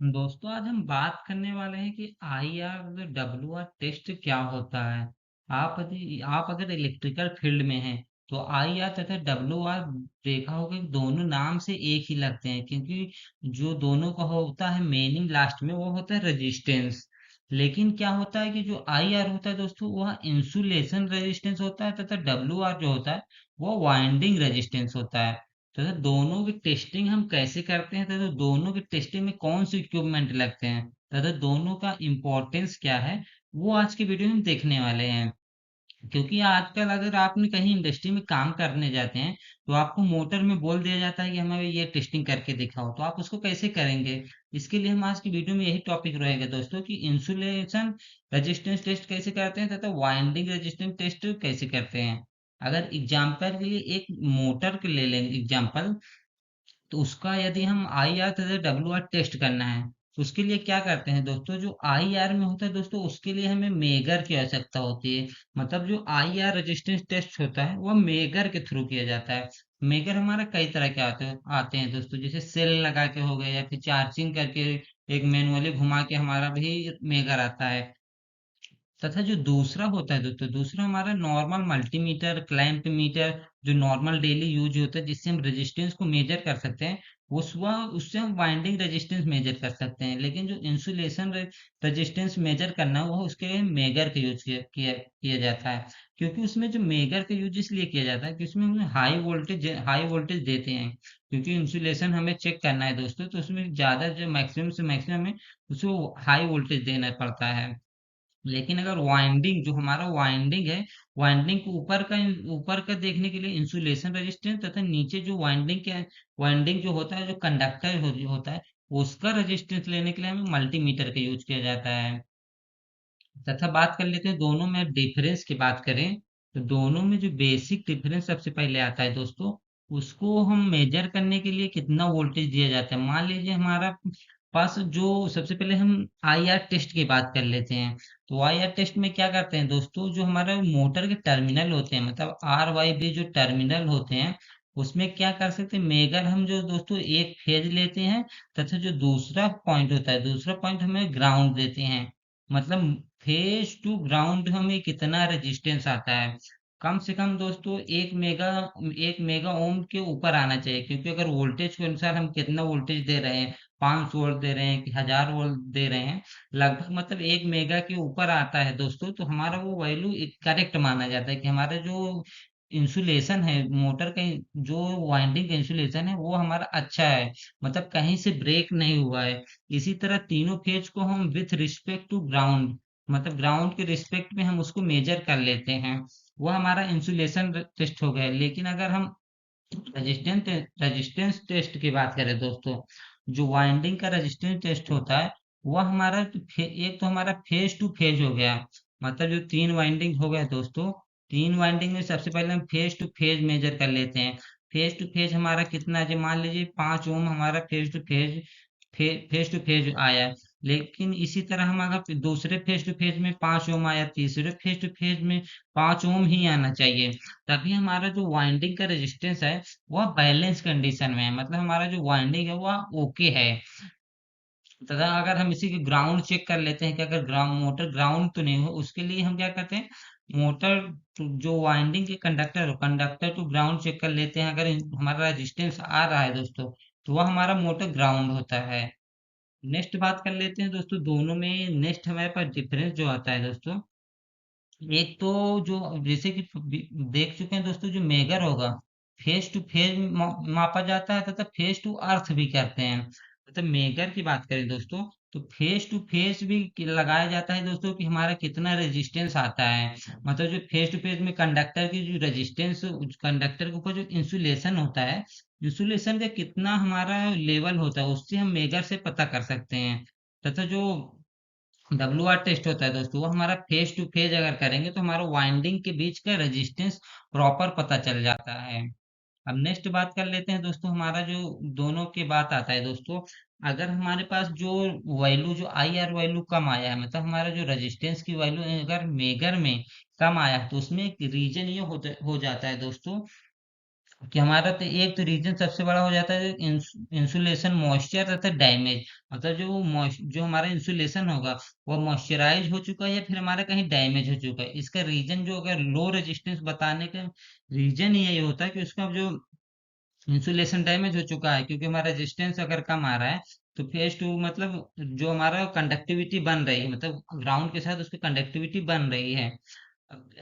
दोस्तों आज हम बात करने वाले हैं कि IR WR टेस्ट क्या होता है। आप अगर इलेक्ट्रिकल फील्ड में हैं तो IR तथा WR देखा होगा कि दोनों नाम से एक ही लगते हैं, क्योंकि जो दोनों का होता है मीनिंग लास्ट में वो होता है रेजिस्टेंस। लेकिन क्या होता है कि जो IR होता है दोस्तों वह इंसुलेशन रेजिस्टेंस होता है, तथा WR जो होता है वो वाइंडिंग रेजिस्टेंस होता है। तथा दोनों की टेस्टिंग हम कैसे करते हैं, तथा दोनों की टेस्टिंग में कौन से इक्विपमेंट लगते हैं, तथा दोनों का इम्पोर्टेंस क्या है, वो आज के वीडियो में देखने वाले हैं। क्योंकि आजकल अगर आपने कहीं इंडस्ट्री में काम करने जाते हैं तो आपको मोटर में बोल दिया जाता है कि हमें ये टेस्टिंग करके दिखाओ, तो आप उसको कैसे करेंगे। इसके लिए हम आज की वीडियो में यही टॉपिक रहेगा दोस्तों कि इंसुलेशन रेजिस्टेंस टेस्ट कैसे करते हैं तथा वाइंडिंग रेजिस्टेंस टेस्ट कैसे करते हैं। अगर एग्जाम्पल के लिए एक मोटर के ले लेंगे एग्जाम्पल, तो उसका यदि हम आई आर तथा डब्ल्यू आर टेस्ट करना है तो उसके लिए क्या करते हैं दोस्तों, जो आई आर में होता है दोस्तों उसके लिए हमें मेगर की आवश्यकता होती है। मतलब जो आई आर रेजिस्टेंस टेस्ट होता है वह मेगर के थ्रू किया जाता है। मेगर हमारा कई तरह के आते हैं दोस्तों, जैसे सेल लगा के हो गए या फिर चार्जिंग करके एक मैनुअली घुमा के हमारा भी मेगर आता है। तथा जो दूसरा होता है दोस्तों, दूसरा हमारा नॉर्मल मल्टीमीटर क्लैंप मीटर, जो नॉर्मल डेली यूज होता है जिससे हम रेजिस्टेंस को मेजर कर सकते हैं। उससे हम वाइंडिंग रेजिस्टेंस मेजर कर सकते हैं, लेकिन जो इंसुलेशन रेजिस्टेंस मेजर करना है, वो उसके लिए मेगर का यूज किया जाता है। क्योंकि उसमें जो मेगर का यूज इसलिए किया जाता है कि उसमें हम हाई वोल्टेज देते हैं। क्योंकि इंसुलेशन हमें चेक करना है दोस्तों, तो उसमें ज्यादा जो मैक्सिमम से मैक्सिमम हमें उसको हाई वोल्टेज देना पड़ता है। लेकिन अगर वाइंडिंग जो हमारा वाइंडिंग है, वाइंडिंग को ऊपर का देखने के लिए इंसुलेशन रेजिस्टेंस, तथा नीचे जो वाइंडिंग जो होता है, जो कंडक्टर होता है, उसका रेजिस्टेंस लेने के लिए हमें मल्टीमीटर का यूज किया जाता है। तथा बात कर लेते हैं दोनों में डिफरेंस की बात करें, तो दोनों में जो बेसिक डिफरेंस सबसे पहले आता है दोस्तों, उसको हम मेजर करने के लिए कितना वोल्टेज दिया जाता है। मान लीजिए हमारा पास जो सबसे पहले हम आई आर टेस्ट की बात कर लेते हैं। तो आई आर टेस्ट में क्या करते हैं दोस्तों, जो हमारा मोटर के टर्मिनल होते हैं, मतलब आर वाई बी जो टर्मिनल होते हैं, उसमें क्या कर सकते हैं, मेगर हम जो दोस्तों एक फेज लेते हैं, तथा जो दूसरा पॉइंट होता है, दूसरा पॉइंट हमें ग्राउंड देते हैं। मतलब फेज टू ग्राउंड हमें कितना रेजिस्टेंस आता है, कम से कम दोस्तों 1 मेगा ओम के ऊपर आना चाहिए। क्योंकि अगर वोल्टेज के अनुसार हम कितना वोल्टेज दे रहे हैं, 500 वोल्ट दे रहे हैं कि 1000 वोल्ट दे रहे हैं, लगभग मतलब 1 मेगा के ऊपर आता है दोस्तों, तो हमारा वो वैल्यू करेक्ट माना जाता है कि हमारा जो इंसुलेशन है मोटर का, जो वाइंडिंग का इंसुलेशन है वो हमारा अच्छा है, मतलब कहीं से ब्रेक नहीं हुआ है। इसी तरह तीनों फेज को हम विथ रिस्पेक्ट टू ग्राउंड, मतलब ग्राउंड के रिस्पेक्ट में हम उसको मेजर कर लेते हैं। वो हमारा इंसुलेशन टेस्ट हो गया। लेकिन अगर हम रेजिस्टेंस रेजिस्टेंस टेस्ट की बात करें दोस्तों, जो वाइंडिंग का रेजिस्टेंस टेस्ट होता है, वह हमारा एक तो हमारा फेज टू फेज हो गया। मतलब जो तीन वाइंडिंग हो गए दोस्तों, तीन वाइंडिंग में सबसे पहले हम फेज टू फेज मेजर कर लेते हैं। फेज टू फेज हमारा कितना है, मान लीजिए 5 ओम हमारा फेज टू फेज आया। लेकिन इसी तरह हम अगर दूसरे फेज टू फेज में 5 ओम आया, तीसरे फेज टू फेज में 5 ओम ही आना चाहिए, तभी हमारा जो वाइंडिंग का रेजिस्टेंस है वह बैलेंस कंडीशन में है, मतलब हमारा जो वाइंडिंग है वह ओके है। तथा अगर हम इसी के ग्राउंड चेक कर लेते हैं कि अगर मोटर ग्राउंड तो नहीं हो, उसके लिए हम क्या करते हैं, मोटर जो वाइंडिंग के कंडक्टर टू ग्राउंड चेक कर लेते हैं। अगर हमारा रेजिस्टेंस आ रहा है दोस्तों, तो वह हमारा मोटर ग्राउंड होता है। नेक्स्ट बात कर लेते हैं दोस्तों, दोनों में नेक्स्ट हमारे पास डिफरेंस जो आता है दोस्तों, एक तो जो जैसे कि देख चुके हैं दोस्तों, जो मेगर होगा फेज टू फेज मापा जाता है, तथा फेज टू अर्थ भी करते हैं। मतलब मेगर की बात करें दोस्तों, तो फेज टू फेज भी लगाया जाता है दोस्तों कि हमारा कितना रेजिस्टेंस आता है। मतलब जो फेज टू फेज में कंडक्टर की जो रेजिस्टेंस, कंडक्टर के ऊपर जो इंसुलेशन होता है, इंसुलेशन का कितना हमारा लेवल होता है, उससे हम मेगर से पता कर सकते हैं। तथा जो डब्ल्यू आर टेस्ट होता है दोस्तों, वो हमारा फेज टू फेज अगर करेंगे तो हमारा वाइंडिंग के बीच का रेजिस्टेंस प्रॉपर पता चल जाता है। अब नेक्स्ट बात कर लेते हैं दोस्तों, हमारा जो दोनों के बात आता है दोस्तों, अगर हमारे पास जो वैल्यू जो आई आर वैल्यू कम आया है, मतलब हमारा जो रेजिस्टेंस की वैल्यू अगर मेगर में कम आया है, तो उसमें एक रीजन ये हो जाता है दोस्तों कि हमारा तो एक तो रीजन सबसे बड़ा हो जाता है इंसुलेशन मॉइस्चर तथा डैमेज। मतलब जो हमारा इंसुलेशन होगा वो मॉइस्चराइज हो चुका है या फिर हमारा कहीं डैमेज हो चुका है। इसका रीजन जो अगर लो रेजिस्टेंस बताने का रीजन ही यही होता है कि उसका जो इंसुलेशन डैमेज हो चुका है, क्योंकि हमारा रेजिस्टेंस अगर कम आ रहा है तो फेज टू मतलब जो हमारा कंडक्टिविटी बन रही है, मतलब ग्राउंड के साथ उसकी कंडक्टिविटी बन रही है।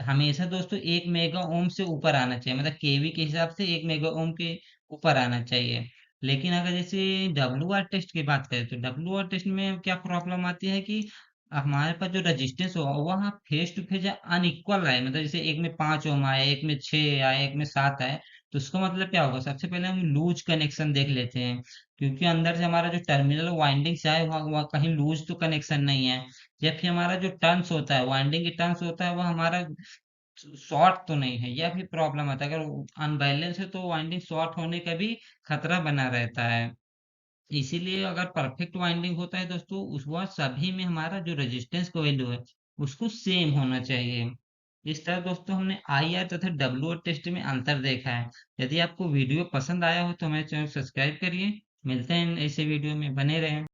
हमेशा दोस्तों 1 मेगा ओम से ऊपर आना चाहिए, मतलब केवी के हिसाब से 1 मेगा ओम के ऊपर आना चाहिए। लेकिन अगर जैसे डब्ल्यू आर टेस्ट की बात करें तो डब्ल्यू आर टेस्ट में क्या प्रॉब्लम आती है कि हमारे पास जो रजिस्टेंस होगा वहाँ फेस टू फेज अनइक्वल आए, मतलब जैसे एक में 5 ओम आए, एक में 6 आए, एक में 7 आए। तो उसका मतलब क्या होगा, सबसे पहले हम लूज कनेक्शन देख लेते हैं, क्योंकि अंदर से हमारा जो टर्मिनल वाइंडिंग से आए वहाँ कहीं लूज तो कनेक्शन नहीं है, या फिर हमारा जो टर्न्स होता है, वाइंडिंग की टर्न्स होता है, वो हमारा शॉर्ट तो नहीं है, या फिर प्रॉब्लम आता है। अगर अनबैलेंस है तो वाइंडिंग शॉर्ट होने का भी खतरा बना रहता है। इसीलिए अगर परफेक्ट वाइंडिंग होता है दोस्तों, उस वह सभी में हमारा जो रेजिस्टेंस का वैल्यू है उसको सेम होना चाहिए। इस तरह दोस्तों हमने आई आर तथा डब्ल्यू आर टेस्ट में अंतर देखा है। यदि आपको वीडियो पसंद आया हो तो हमारे चैनल सब्सक्राइब करिए। मिलते हैं ऐसे वीडियो में, बने रहें।